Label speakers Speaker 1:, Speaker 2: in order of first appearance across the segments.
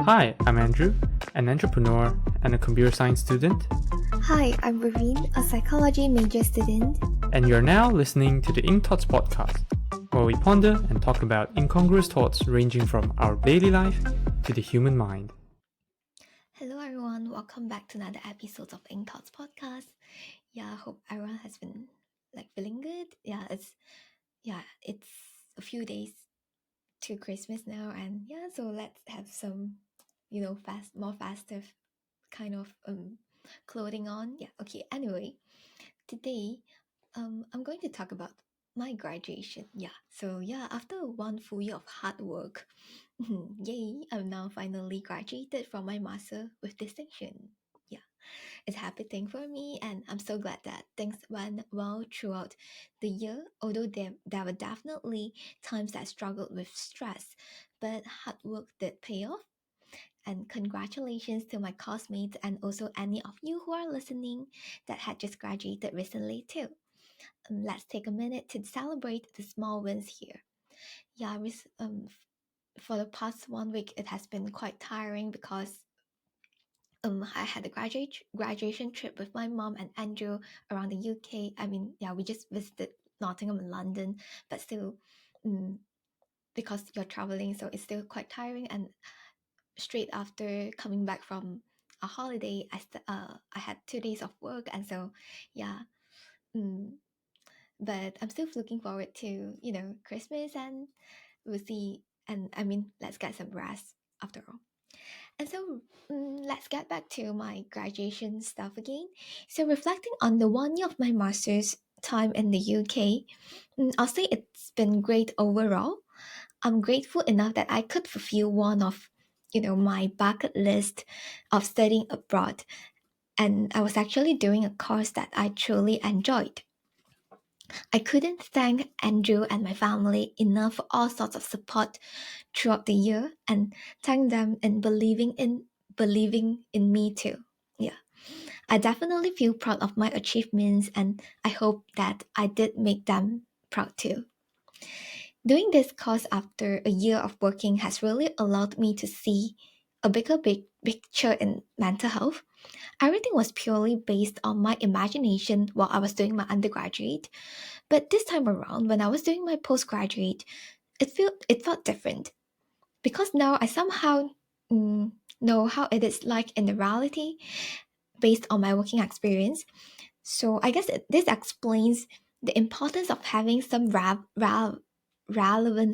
Speaker 1: Hi, I'm Andrew, an entrepreneur and a computer science student,
Speaker 2: Hi, I'm Verene, a psychology major student.
Speaker 1: and you're now listening to the Ink Thoughts podcast, where we ponder and talk about incongruous thoughts ranging from our daily life to the human mind.
Speaker 2: Hello everyone, welcome back to another episode of Ink Thoughts podcast. I hope everyone has been feeling good. It's a few days to Christmas now, and so let's have some, more festive kind of clothing on. Okay. Anyway, today I'm going to talk about my graduation. After one full year of hard work, yay, I'm now finally graduated from my master with distinction. Yeah, it's a happy thing for me, and I'm so glad that things went well throughout the year. Although there were definitely times that I struggled with stress, but hard work did pay off. And congratulations to my classmates and also any of you who are listening that had just graduated recently too. Let's take a minute to celebrate the small wins here. For the past 1 week, it has been quite tiring because I had a graduation trip with my mom and Andrew around the UK. We just visited Nottingham and London, but still, um, because you're traveling, so it's still quite tiring. And straight after coming back from a holiday, I had 2 days of work, and so yeah. Um, but I'm still looking forward to Christmas, and we'll see. And let's get some rest after all. And so let's get back to my graduation stuff again. So reflecting on the 1 year of my master's time in the UK, I'll say it's been great overall. I'm grateful enough that I could fulfill one of my bucket list of studying abroad, and I was actually doing a course that I truly enjoyed. I couldn't thank Andrew and my family enough for all sorts of support throughout the year, and thank them in believing in me too. Yeah. I definitely feel proud of my achievements, and I hope that I did make them proud too. Doing this course after a year of working has really allowed me to see a big picture in mental health. Everything was purely based on my imagination while I was doing my undergraduate, but this time around, when I was doing my postgraduate, it felt different because now I somehow know how it is like in the reality based on my working experience. So I guess this explains the importance of having some relevant.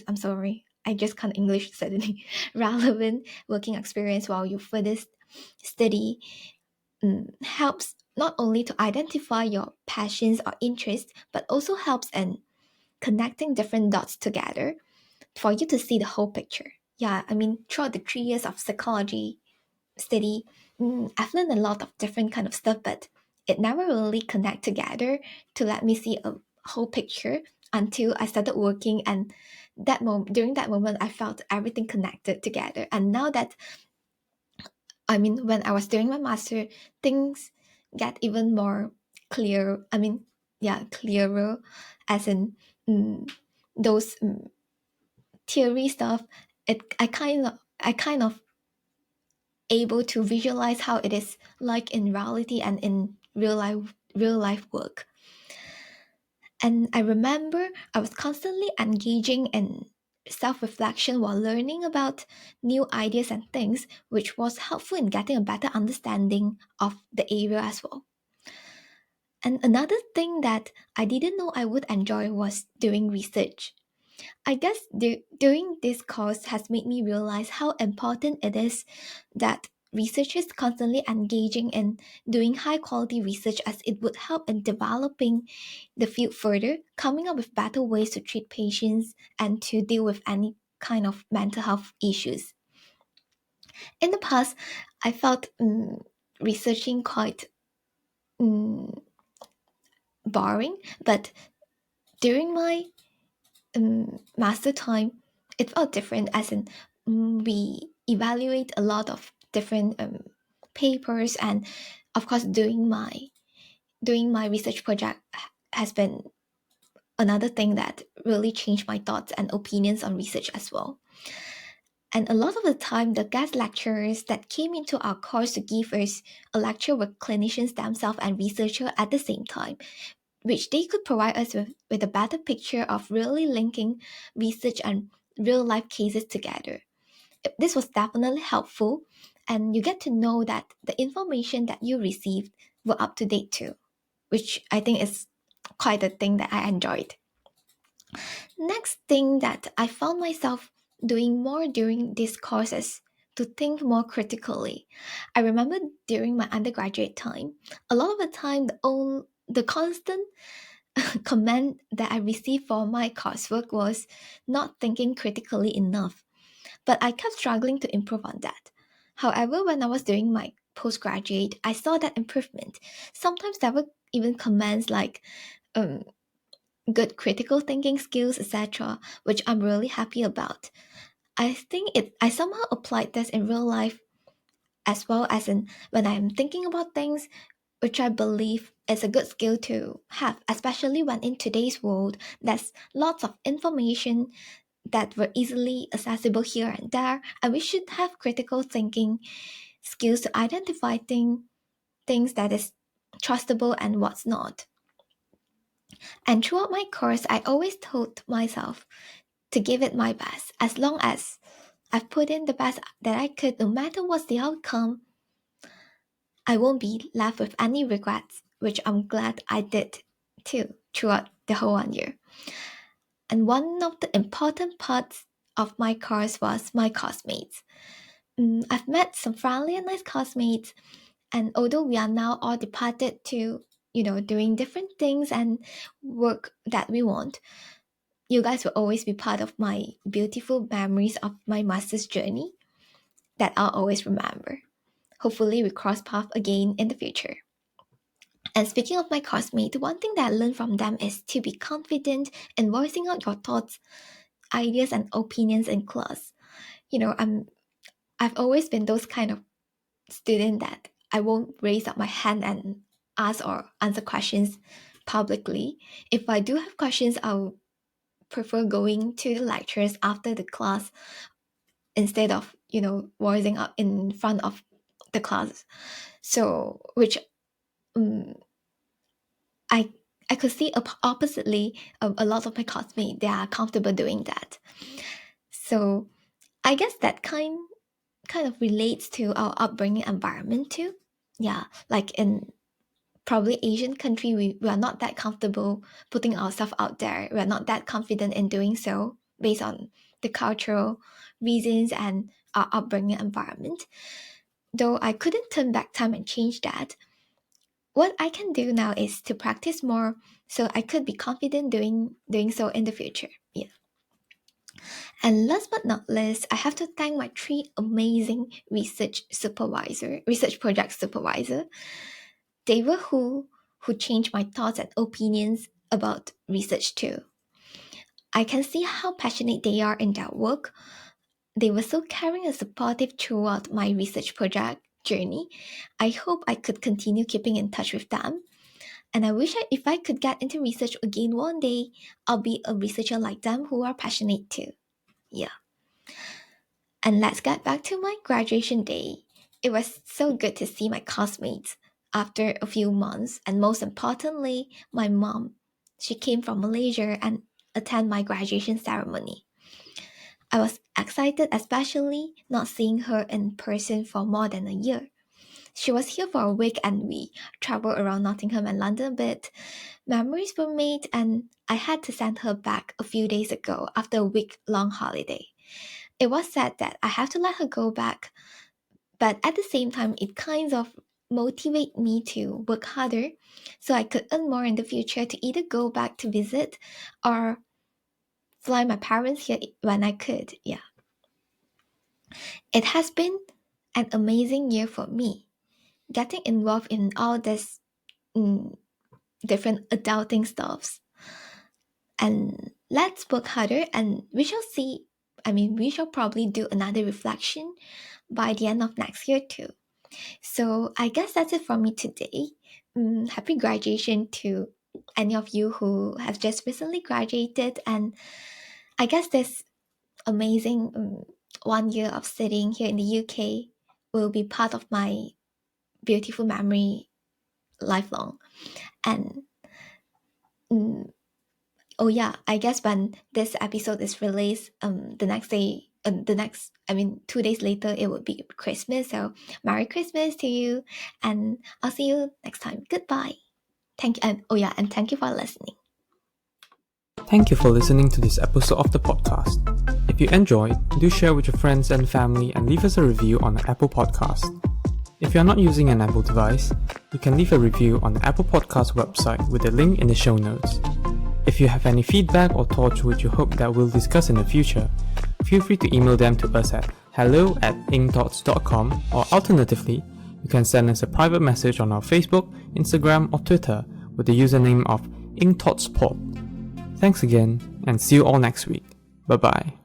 Speaker 2: I'm sorry, I just can't English suddenly. Relevant working experience while you further study helps not only to identify your passions or interests, but also helps in connecting different dots together for you to see the whole picture. Throughout the 3 years of psychology study, I've learned a lot of different kind of stuff, but it never really connect together to let me see a whole picture until I started working, and during that moment I felt everything connected together. And now that when I was doing my master, things get even more clear. Clearer, as in those theory stuff. I kind of able to visualize how it is like in reality and in real life work. And I remember I was constantly engaging in self-reflection while learning about new ideas and things, which was helpful in getting a better understanding of the area as well. And another thing that I didn't know I would enjoy was doing research. I guess doing this course has made me realize how important it is that researchers constantly engaging in doing high quality research, as it would help in developing the field further, coming up with better ways to treat patients and to deal with any kind of mental health issues. In the past, I felt researching quite mm, boring, but during my master time, it felt different, as in we evaluate a lot of different papers, and of course doing my research project has been another thing that really changed my thoughts and opinions on research as well. And a lot of the time, the guest lecturers that came into our course to give us a lecture were clinicians themselves and researchers at the same time, which they could provide us with a better picture of really linking research and real life cases together. This was definitely helpful, and you get to know that the information that you received were up to date too, which I think is quite a thing that I enjoyed. Next thing that I found myself doing more during these courses to think more critically. I remember during my undergraduate time, a lot of the time the constant comment that I received for my coursework was not thinking critically enough. But I kept struggling to improve on that. However, when I was doing my postgraduate, I saw that improvement. Sometimes there were even comments like um, good critical thinking skills, etc., which I'm really happy about. I think I somehow applied this in real life as well as in when I'm thinking about things, which I believe is a good skill to have, especially when in today's world there's lots of information that were easily accessible here and there, and we should have critical thinking skills to identify things that is trustable and what's not. And throughout my course, I always told myself to give it my best. As long as I've put in the best that I could, no matter what's the outcome, I won't be left with any regrets, which I'm glad I did too throughout the whole 1 year. And one of the important parts of my course was my classmates. I've met some friendly and nice classmates, and although we are now all departed to, doing different things and work that we want, you guys will always be part of my beautiful memories of my master's journey that I'll always remember. Hopefully, we cross paths again in the future. And speaking of my classmates, one thing that I learned from them is to be confident in voicing out your thoughts, ideas, and opinions in class. I've always been those kind of student that I won't raise up my hand and ask or answer questions publicly. If I do have questions, I'll prefer going to the lectures after the class instead of, voicing up in front of the class. So, which um, I I could see oppositely a lot of my classmates, they are comfortable doing that. So I guess that kind of relates to our upbringing environment too. Yeah, like in probably Asian country, we are not that comfortable putting ourselves out there. We're not that confident in doing so based on the cultural reasons and our upbringing environment. Though I couldn't turn back time and change that, what I can do now is to practice more so I could be confident doing so in the future. Yeah. And last but not least, I have to thank my three amazing research project supervisor. They were who changed my thoughts and opinions about research too. I can see how passionate they are in their work. They were so caring and supportive throughout my research project journey. I hope I could continue keeping in touch with them. And I wish if I could get into research again one day, I'll be a researcher like them who are passionate too. Yeah. And let's get back to my graduation day. It was so good to see my classmates after a few months, and most importantly, my mom. She came from Malaysia and attend my graduation ceremony. I was excited, especially not seeing her in person for more than a year. She was here for a week and we traveled around Nottingham and London a bit. Memories were made, and I had to send her back a few days ago after a week long holiday. It was sad that I have to let her go back, but at the same time, it kind of motivated me to work harder so I could earn more in the future to either go back to visit or fly my parents here when I could. Yeah. It has been an amazing year for me. Getting involved in all this mm, different adulting stuffs. And let's work harder and we shall see. We shall probably do another reflection by the end of next year too. So I guess that's it for me today. Happy graduation to any of you who have just recently graduated, and I guess this amazing 1 year of sitting here in the UK will be part of my beautiful memory lifelong. And oh yeah, I guess when this episode is released, the next day, 2 days later, it would be Christmas. So Merry Christmas to you, and I'll see you next time. Goodbye. Thank you, and thank you for listening.
Speaker 1: Thank you for listening to this episode of the podcast. If you enjoyed, do share with your friends and family and leave us a review on the Apple Podcast. If you are not using an Apple device, you can leave a review on the Apple Podcast website with a link in the show notes. If you have any feedback or thoughts which you hope that we'll discuss in the future, feel free to email them to us at hello@incthoughts.com, or alternatively, you can send us a private message on our Facebook, Instagram or Twitter with the username of incthoughtspod. Thanks again, and see you all next week. Bye bye.